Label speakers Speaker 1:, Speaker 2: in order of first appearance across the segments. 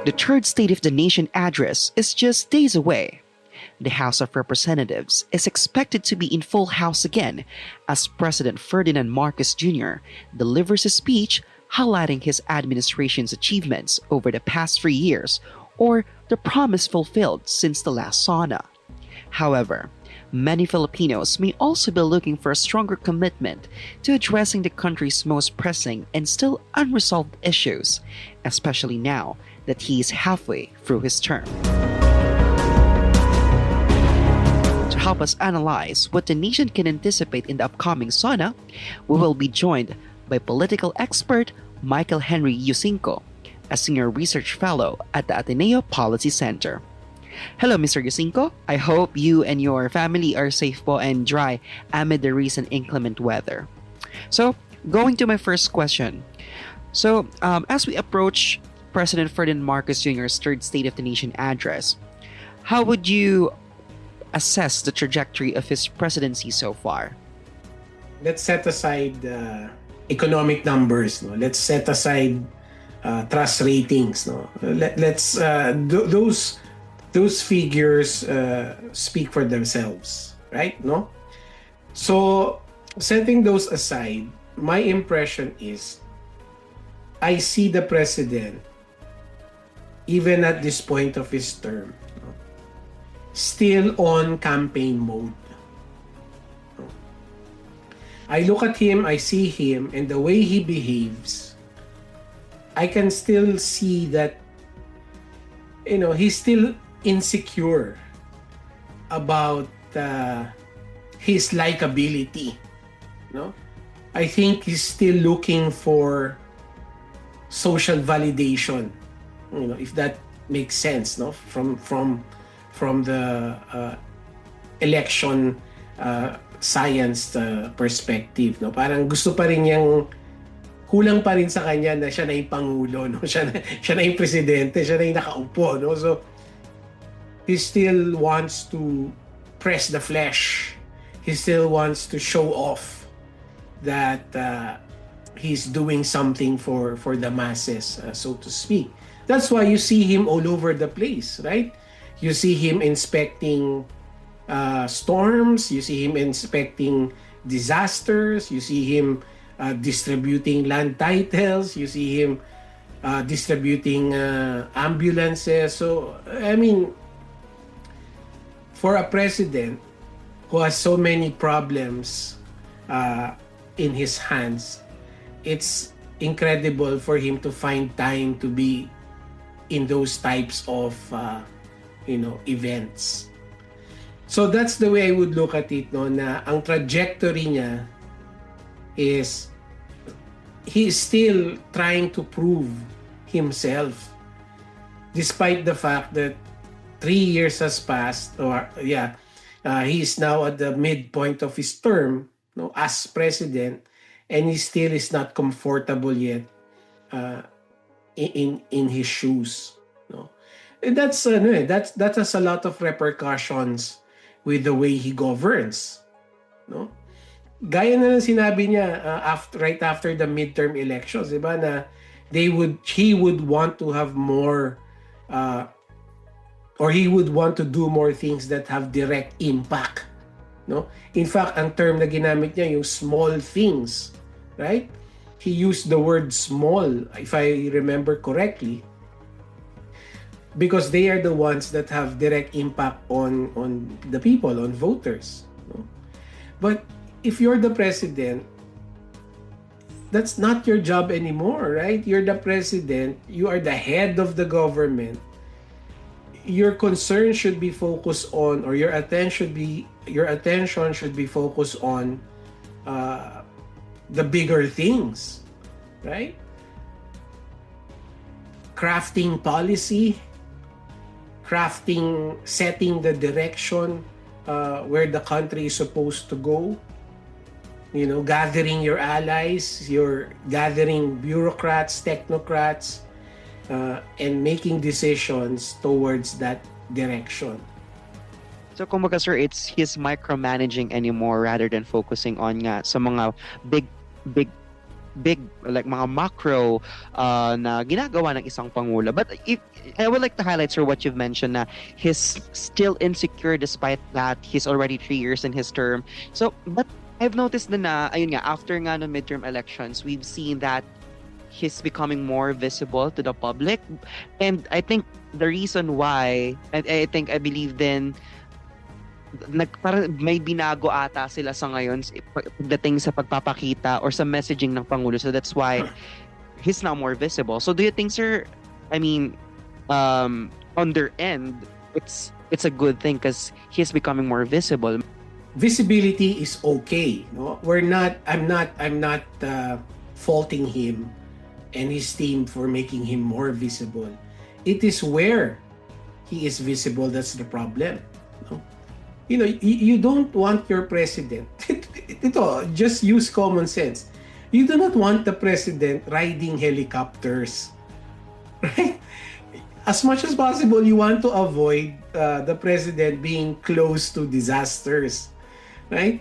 Speaker 1: The third State of the Nation address is just days away. The House of Representatives is expected to be in full house again as President Ferdinand Marcos Jr. delivers a speech highlighting his administration's achievements over the past 3 years or the promise fulfilled since the last SONA. However, many Filipinos may also be looking for a stronger commitment to addressing the country's most pressing and still unresolved issues, especially now that he is halfway through his term. To help us analyze what the nation can anticipate in the upcoming SONA, we will be joined by political expert Michael Henry Yusinko, a senior research fellow at the Ateneo Policy Center. Hello, Mr. Yusinko. I hope you and your family are safe po and dry amid the recent inclement weather. So, going to my first question. As we approach President Ferdinand Marcos Jr.'s third State of the Nation address, how would you assess the trajectory of his presidency so far?
Speaker 2: Let's set aside economic numbers. No? Let's set aside trust ratings. No? Those figures speak for themselves, right? No. So setting those aside, my impression is I see the president, even at this point of his term, still on campaign mode. I look at him, I see him, and the way he behaves, I can still see that, he's still insecure about his likability. I think he's still looking for social validation, if that makes sense, from the election science perspective. Parang gusto pa rin niyang, kulang pa rin sa kanya na siya na yung pangulo, siya na yung presidente, siya na yung nakaupo. So he still wants to press the flesh. He still wants to show off that he's doing something for the masses, so to speak. That's why you see him all over the place, right? You see him inspecting storms, you see him inspecting disasters, you see him distributing land titles, you see him distributing ambulances. So, I mean, for a president who has so many problems in his hands, it's incredible for him to find time to be in those types of events. So that's the way I would look at it, na ang trajectory niya is he's still trying to prove himself despite the fact that 3 years has passed, he's now at the midpoint of his term, as president, and he still is not comfortable yet in his shoes. And that has a lot of repercussions with the way he governs. Gaya na ng sinabi niya right after the midterm elections, diba, na he would want to have more or he would want to do more things that have direct impact. In fact, ang term na ginamit niya, yung small things, right? He used the word small, if I remember correctly, because they are the ones that have direct impact on the people, on voters. But if you're the president, that's not your job anymore, right? You're the president, you are the head of the government. Your concern should be focused on, or your attention should be focused on the bigger things, right? Crafting policy, setting the direction where the country is supposed to go. Gathering your allies, you're gathering bureaucrats, technocrats, and making decisions towards that direction.
Speaker 1: So kumbaga sir, he's micromanaging anymore rather than focusing on nga sa mga big big, like mga macro na ginagawa ng isang pangulo. But I would like to highlight, sir, what you've mentioned na he's still insecure despite that he's already 3 years in his term. So, but I've noticed na ayun nga, after nga no midterm elections, we've seen that he's becoming more visible to the public. And I think the reason why, and I believe then, parang may binago ata sila sa ngayon pagdating sa pagpapakita or sa messaging ng Pangulo. So that's why he's now more visible. So do you think, sir, I mean, on their end, it's a good thing because he's becoming more visible?
Speaker 2: Visibility is okay. No, I'm not faulting him and his team for making him more visible. It is where he is visible that's the problem. No? You know, you don't want your president. Ito, just use common sense. You do not want the president riding helicopters, right? As much as possible, you want to avoid the president being close to disasters, right?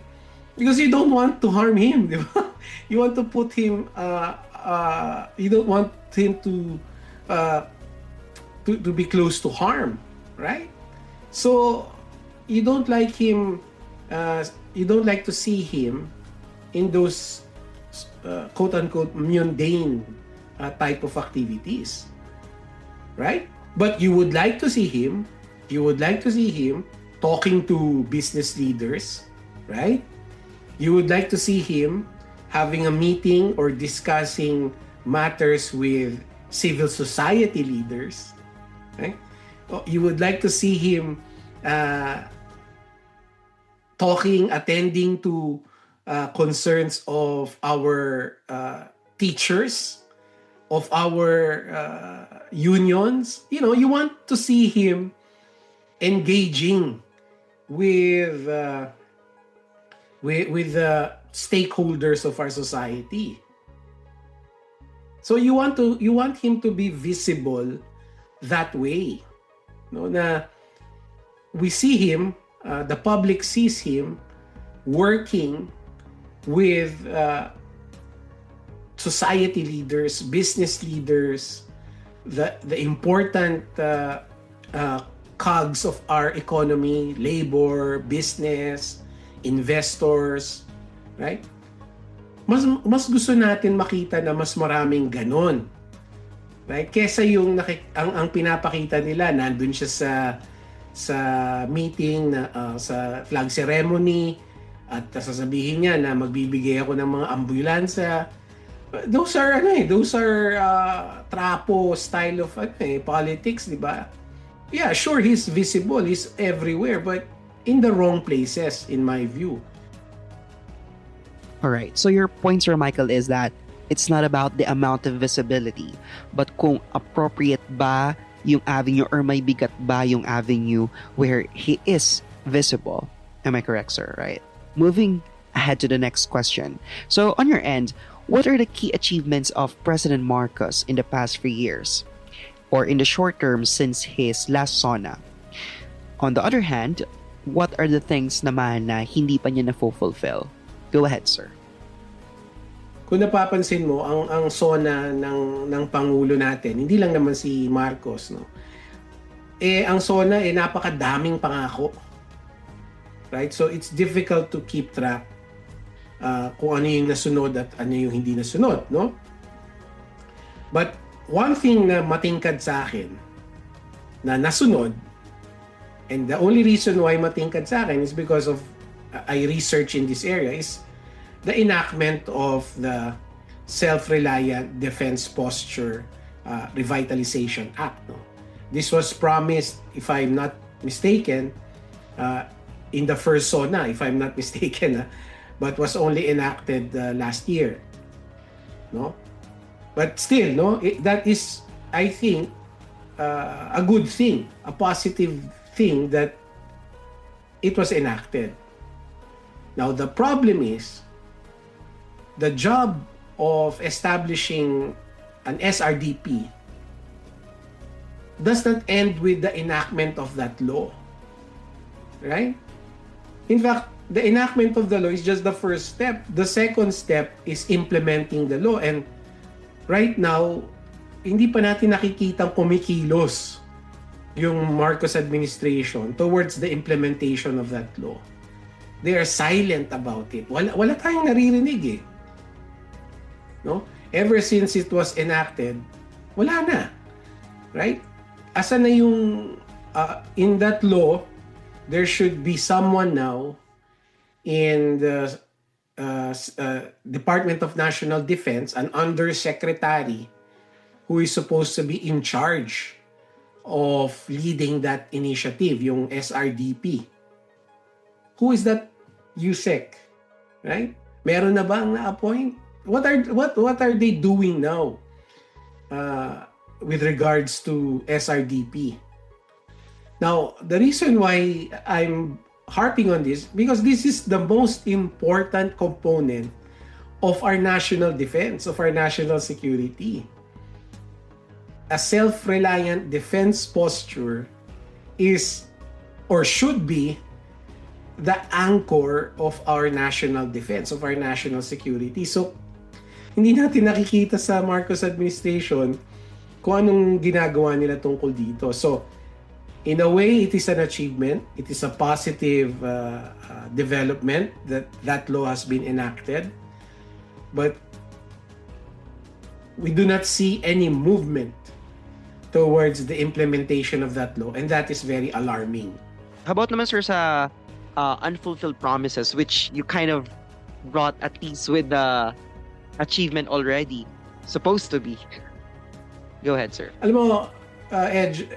Speaker 2: Because you don't want to harm him. Di ba? You want to put him. You don't want him to be close to harm, right? So you don't like him. You don't like to see him in those quote unquote mundane type of activities, right? But you would like to see him. You would like to see him talking to business leaders, right? You would like to see him having a meeting or discussing matters with civil society leaders, right? You would like to see him attending to concerns of our teachers, of our unions. You know, you want to see him engaging with the stakeholders of our society. So you want him to be visible that way. No, na we see him, the public sees him working with society leaders, business leaders, the important cogs of our economy, labor, business, investors, right? Mas gusto natin makita na mas maraming ganon, right? Kesa yung ang pinapakita nila nandun siya sa meeting na sa flag ceremony at sasabihin niya na magbibigay ako ng mga ambulansya. Those are trapo style of politics, di ba? Yeah, sure, he's visible, he's everywhere, but in the wrong places, in my view.
Speaker 1: All right. So your point, Sir Michael, is that it's not about the amount of visibility, but kung appropriate ba yung avenue or may bigat ba yung avenue where he is visible. Am I correct, sir? Right. Moving ahead to the next question. So on your end, what are the key achievements of President Marcos in the past 3 years? Or in the short term since his last SONA? On the other hand, what are the things naman na hindi pa niya na-fulfill? Go ahead, sir.
Speaker 2: Kung napapansin mo, ang SONA ng Pangulo natin, hindi lang naman si Marcos, no? Ang SONA, napakadaming pangako. Right? So, it's difficult to keep track kung ano yung nasunod at ano yung hindi nasunod, no? But, one thing na matingkad sa akin, na nasunod, and the only reason why matingkad sa akin is because of I research in this area is the enactment of the Self-Reliant Defense Posture Revitalization Act. No? This was promised, if I'm not mistaken, in the first SONA, if I'm not mistaken, but was only enacted last year. No, but still, no, that is, I think, a good thing, a positive thing that it was enacted. Now, the problem is, the job of establishing an SRDP does not end with the enactment of that law. Right? In fact, the enactment of the law is just the first step. The second step is implementing the law. And right now, hindi pa natin nakikitang kumikilos yung Marcos administration towards the implementation of that law. They are silent about it. Wala tayong naririnig eh. No? Ever since it was enacted, wala na. Right? Asa na yung in that law, there should be someone now in the Department of National Defense, an undersecretary who is supposed to be in charge of leading that initiative, yung SRDP. Who is that USEC? Right? Meron na ba ang na-appoint? What are they doing now with regards to SRDP? Now, the reason why I'm harping on this, because this is the most important component of our national defense, of our national security. A self-reliant defense posture is or should be the anchor of our national defense, of our national security. So, hindi natin nakikita sa Marcos administration kung anong ginagawa nila tungkol dito. So, in a way, it is an achievement. It is a positive development that law has been enacted. But we do not see any movement towards the implementation of that law, and that is very alarming.
Speaker 1: How about naman, sir, sa unfulfilled promises, which you kind of brought at least with the achievement already, supposed to be? Go ahead, sir.
Speaker 2: Alam mo, Edge,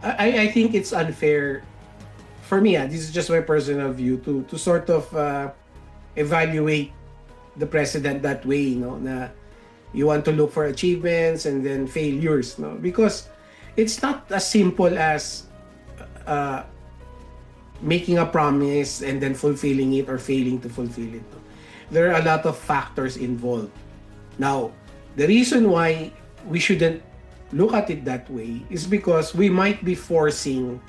Speaker 2: I think it's unfair for me. This is just my personal view to sort of evaluate the president that way, no? Na you want to look for achievements and then failures, no? Because it's not as simple as making a promise and then fulfilling it or failing to fulfill it. No? There are a lot of factors involved. Now, the reason why we shouldn't look at it that way is because we might be forcing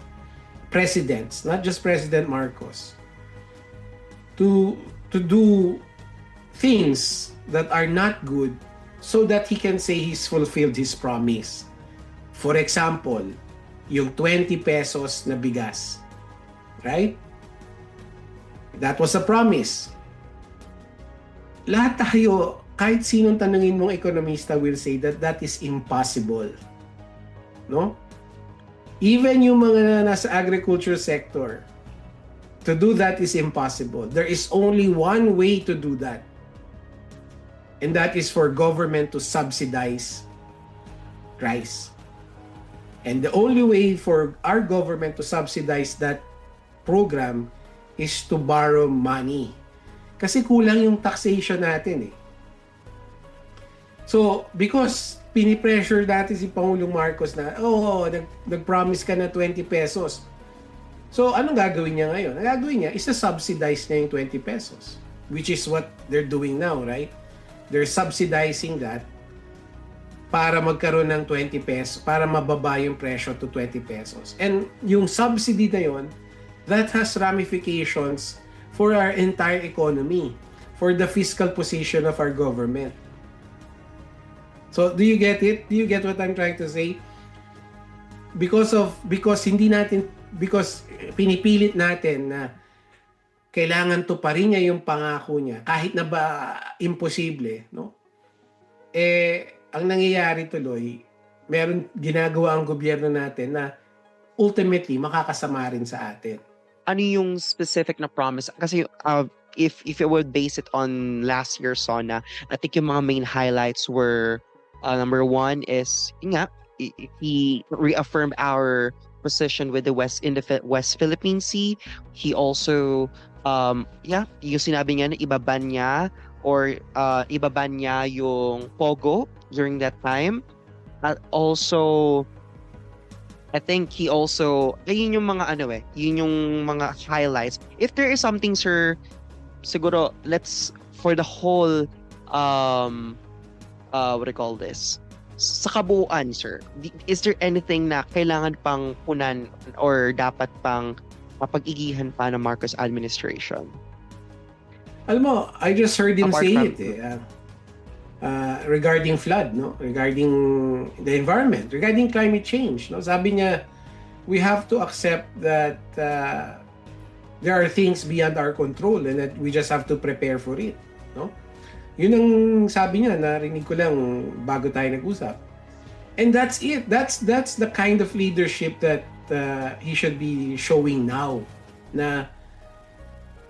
Speaker 2: presidents, not just President Marcos, to do things that are not good so that he can say he's fulfilled his promise. For example, yung 20 pesos na bigas. Right? That was a promise. Lahat tayo, kahit sinong tanungin mong ekonomista will say that that is impossible. No? Even yung mga nasa agriculture sector, to do that is impossible. There is only one way to do that. And that is for government to subsidize rice. And the only way for our government to subsidize that program is to borrow money. Kasi kulang yung taxation natin eh. So, because pinipressure natin si Pangulong Marcos na, nag-promise ka na 20 pesos. So, anong gagawin niya ngayon? Ang gagawin niya, isa-subsidize niya yung 20 pesos. Which is what they're doing now, right? They're subsidizing that para magkaroon ng 20 pesos, para mababa yung presyo to 20 pesos. And yung subsidy na yun, that has ramifications for our entire economy, for the fiscal position of our government. So, do you get it? Do you get what I'm trying to say? Because pinipilit natin na kailangan tuparin niya yung pangako niya kahit na ba imposible, no? Ang nangyayari tuloy, meron ginagawa ang gobyerno natin na ultimately makakasama rin sa atin.
Speaker 1: Ano yung specific na promise? Kasi if it would base it on last year's SONA, I think yung mga main highlights were number one is he reaffirmed our position with the West Philippine Sea. He also yung sinabi niya na ibaban niya yung Pogo during that time. At also, I think he also, yun yung mga yun yung mga highlights. If there is something, sir, siguro, for the whole, what do you call this? Sa kabuuan, sir, is there anything na kailangan pang punan or dapat pang mapag-igihan pa ng Marcos administration?
Speaker 2: Alam mo, I just heard him
Speaker 1: Apart
Speaker 2: say
Speaker 1: from
Speaker 2: it regarding flood, no? Regarding the environment, regarding climate change, no? Sabi niya, we have to accept that there are things beyond our control and that we just have to prepare for it, no? Yun ang sabi niya, narinig ko lang bago tayo nag-usap. And that's it. That's the kind of leadership that he should be showing now, na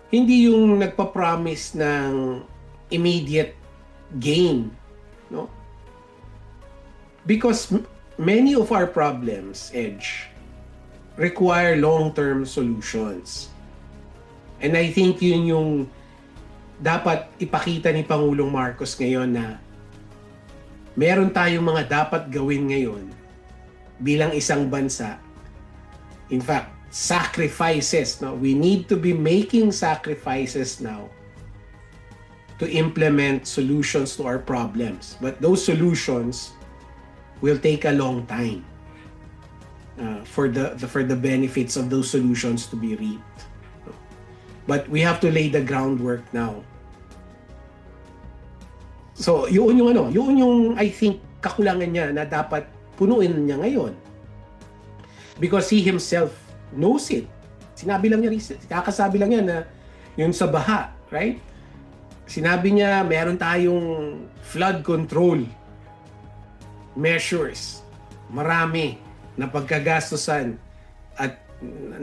Speaker 2: hindi yung nagpa-promise ng immediate gain, no? Because many of our problems, Edge, require long-term solutions. And I think yun yung dapat ipakita ni Pangulong Marcos ngayon, na meron tayong mga dapat gawin ngayon bilang isang bansa. In fact, sacrifices, no? We need to be making sacrifices now to implement solutions to our problems. But those solutions will take a long time for the benefits of those solutions to be reaped. But we have to lay the groundwork now. So, yun yung I think kakulangan niya na dapat punuin niya ngayon. Because he himself knows it. Sinabi lang niya, kakasabi lang niya na yun sa baha, right? Sinabi niya, meron tayong flood control measures. Marami na pagkagastusan at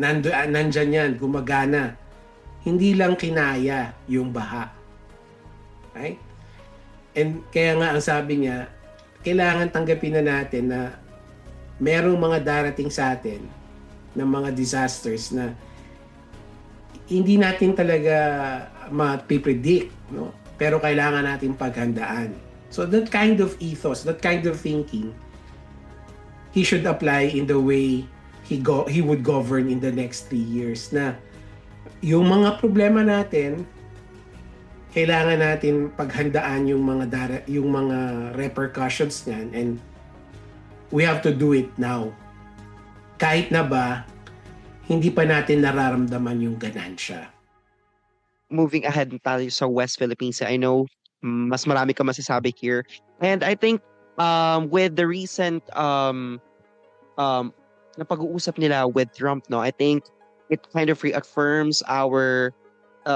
Speaker 2: nandyan yan, gumagana. Hindi lang kinaya yung baha. Right? And kaya nga ang sabi niya, kailangan tanggapin na natin na merong mga darating sa atin ng mga disasters na hindi natin talaga ma-predict, no? Pero kailangan natin paghandaan. So that kind of ethos, that kind of thinking, he should apply in the way he would govern in the next 3 years, na yung mga problema natin, kailangan natin paghandaan yung mga repercussions niyan, and we have to do it now. Kahit na ba hindi pa natin nararamdaman yung ganansya.
Speaker 1: Moving ahead tayo sa West Philippines, I know mas marami ka masasabi here. And I think with the recent na pag-uusap nila with Trump, no, I think it kind of reaffirms our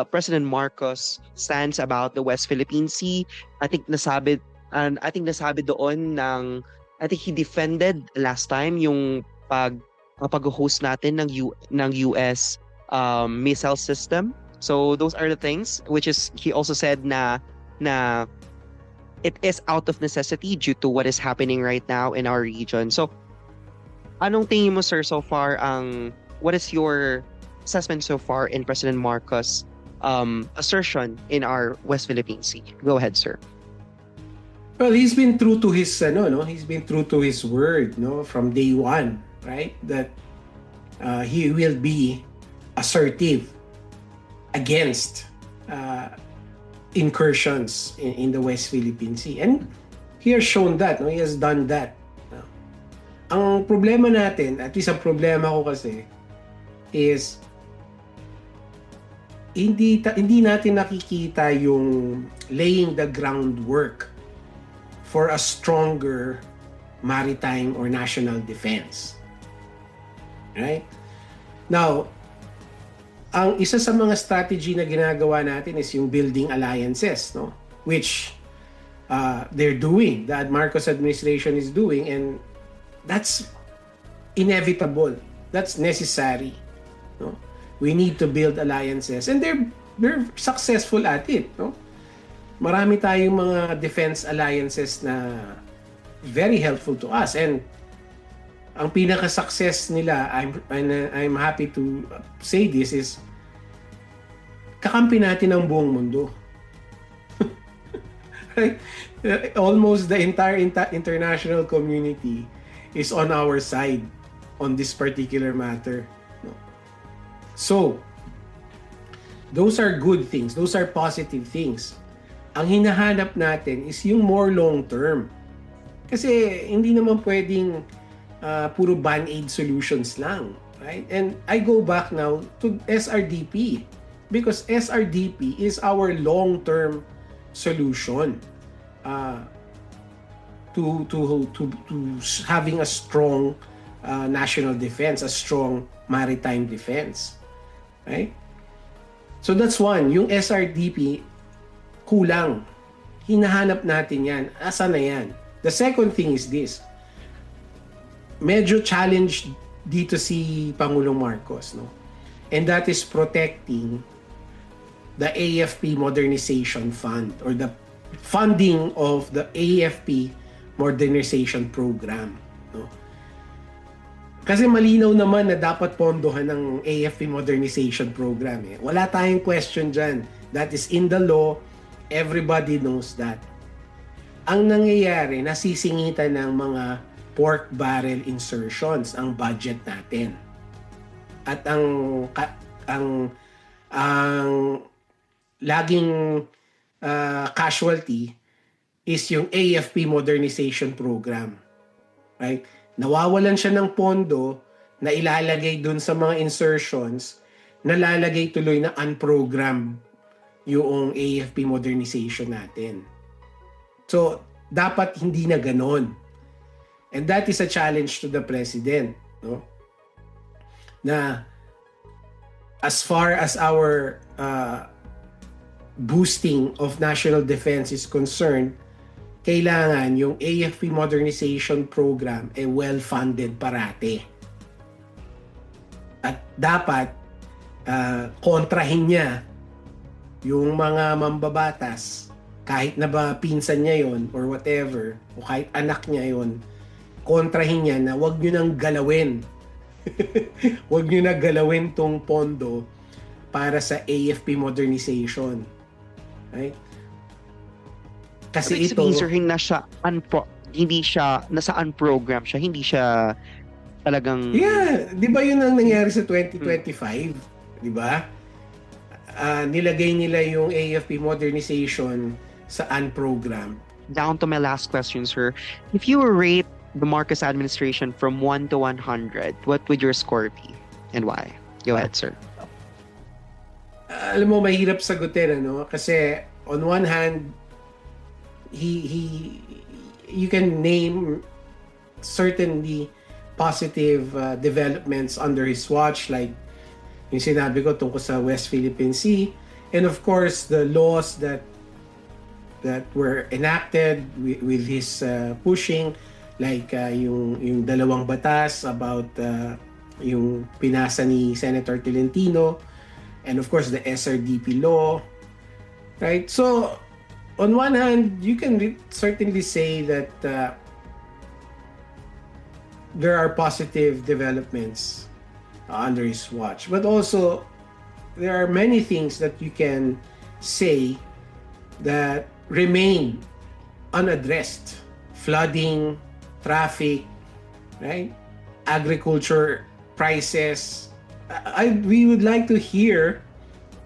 Speaker 1: President Marcos stance about the West Philippine Sea. I think nasabi doon I think he defended last time yung pag-host natin ng US missile system. So those are the things which is he also said na it is out of necessity due to what is happening right now in our region. So anong tingin mo, sir, so far what is your assessment so far in President Marcos assertion in our West Philippine Sea? Go ahead, sir.
Speaker 2: Well, he's been true to his he's been true to his word, no, from day one, right? That he will be assertive against incursions in the West Philippine Sea, and he has shown that, no, he has done that. Ang problema natin, at least ang problema ko kasi, is hindi natin nakikita yung laying the groundwork for a stronger maritime or national defense. Right? Now, ang isa sa mga strategy na ginagawa natin is yung building alliances, no? Which they're doing, the Marcos administration is doing, and that's inevitable. That's necessary, no? We need to build alliances, and they're successful at it, no? Marami tayong mga defense alliances na very helpful to us, and ang pinaka-success nila, I'm happy to say this, is kakampi natin ang buong mundo. Right? Almost the entire international community is on our side on this particular matter. So, those are good things. Those are positive things. Ang hinahanap natin is yung more long-term. Kasi hindi naman pwedeng puro band-aid solutions lang. right? And I go back now to SRDP because SRDP is our long-term solution uh, to having a strong national defense, a strong maritime defense, right? So that's one. Yung SRDP, kulang. Hinahanap natin yan. Asa na yan? The second thing is this. Medyo challenged dito si Pangulong Marcos, no? And that is protecting the AFP Modernization Fund or the funding of the AFP Modernization Program, no? Kasi malinaw naman na dapat pondohan ng AFP Modernization Program. Eh. Wala tayong question dyan. That is in the law. Everybody knows that. Ang nangyayari, nasisingitan ng mga pork barrel insertions ang budget natin. At ang laging casualty is yung AFP Modernization Program. Right? Nawawalan siya ng pondo na ilalagay dun sa mga insertions, nalalagay tuloy na unprogrammed yung AFP modernization natin. So, dapat hindi na ganon. And that is a challenge to the President. No? Na as far as our boosting of national defense is concerned, kailangan yung AFP modernization program ay well-funded parate. At dapat kontrahin niya yung mga mambabatas, kahit na ba pinsan niya yon or whatever, o kahit anak niya yon, kontrahin niya na wag niyo nang galawin. Wag niyo na galawin tong pondo para sa AFP modernization. Right? Kasi ito,
Speaker 1: sir, hindi siya nasa unprogram siya, hindi siya talagang
Speaker 2: di ba yun ang nangyari sa 2025? Di ba? Nilagay nila yung AFP modernization sa unprogram.
Speaker 1: Down to my last question, sir. If you were rate the Marcos administration from 1 to 100, what would your score be and why? Go ahead, sir.
Speaker 2: Alam mo, mahirap sagutin, ano? Kasi on one hand, you can name certainly positive developments under his watch, like yung sinabi ko tungkol sa West Philippine Sea, and of course the laws that were enacted with his pushing, like yung dalawang batas about yung pinasa ni Senator Tolentino, and of course the SRDP law, right? So on one hand, you can certainly say that there are positive developments under his watch. But also, there are many things that you can say that remain unaddressed. Flooding, traffic, right? Agriculture prices. We would like to hear,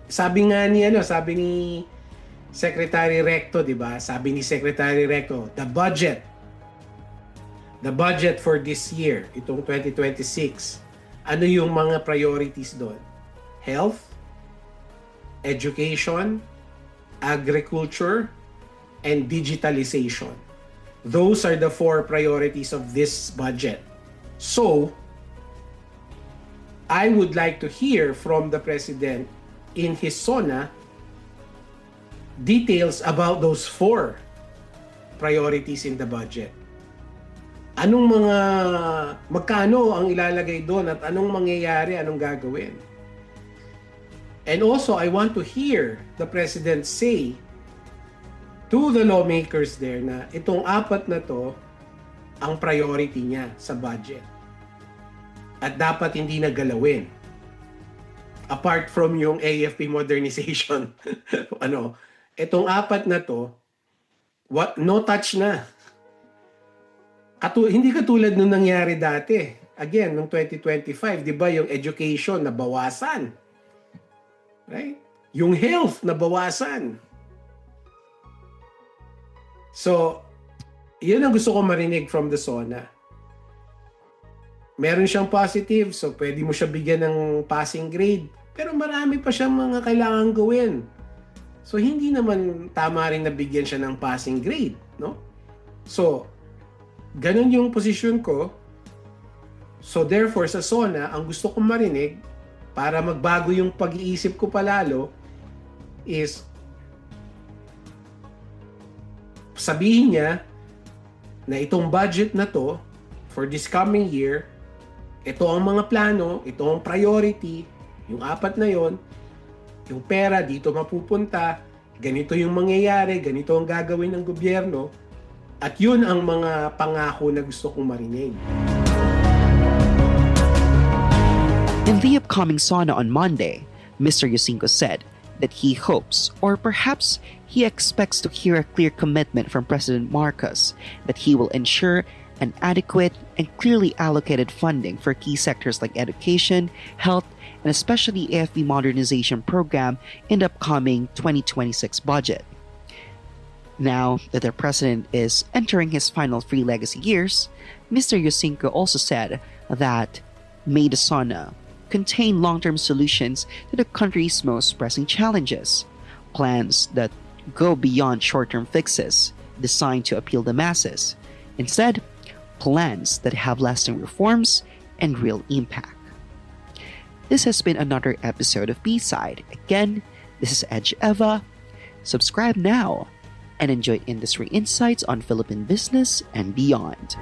Speaker 2: sabi ni Secretary Recto, di ba? Sabi ni Secretary Recto, the budget for this year, itong 2026, ano yung mga priorities doon? Health, education, agriculture, and digitalization. Those are the 4 priorities of this budget. So, I would like to hear from the President in his SONA details about those 4 priorities in the budget. Magkano ang ilalagay doon at anong mangyayari, anong gagawin? And also, I want to hear the President say to the lawmakers there na itong 4 na to ang priority niya sa budget. At dapat hindi na galawin. Apart from yung AFP modernization, itong 4 na to, no touch na. Hindi katulad nung nangyari dati. Again, nung 2025, di ba yung education na bawasan? Right? Yung health na bawasan. So, yun ang gusto ko marinig from the SONA. meron siyang positive, so pwede mo siya bigyan ng passing grade. Pero marami pa siyang mga kailangan gawin. So hindi naman tama rin na bigyan siya ng passing grade, no? So, ganun yung posisyon ko. So therefore, sa SONA, ang gusto kong marinig para magbago yung pag-iisip ko palalo is sabihin niya na itong budget na to for this coming year, ito ang mga plano, ito ang priority, yung 4 na yon, yung pera dito mapupunta, ganito yung mangyayari, ganito ang gagawin ng gobyerno, at yun ang mga pangako na gusto kong marinig.
Speaker 1: In the upcoming SONA on Monday, Mr. Yusinko said that he hopes, or perhaps he expects to hear a clear commitment from President Marcos that he will ensure an adequate and clearly allocated funding for key sectors like education, health, and especially AFP modernization program in the upcoming 2026 budget. Now that the president is entering his final 3 legacy years, Mr. Yusinko also said that may the SONA contain long-term solutions to the country's most pressing challenges, plans that go beyond short-term fixes designed to appeal the masses. Instead, plans that have lasting reforms and real impact. This has been another episode of B-Side. Again, this is Edge Eva. Subscribe now and enjoy industry insights on Philippine business and beyond.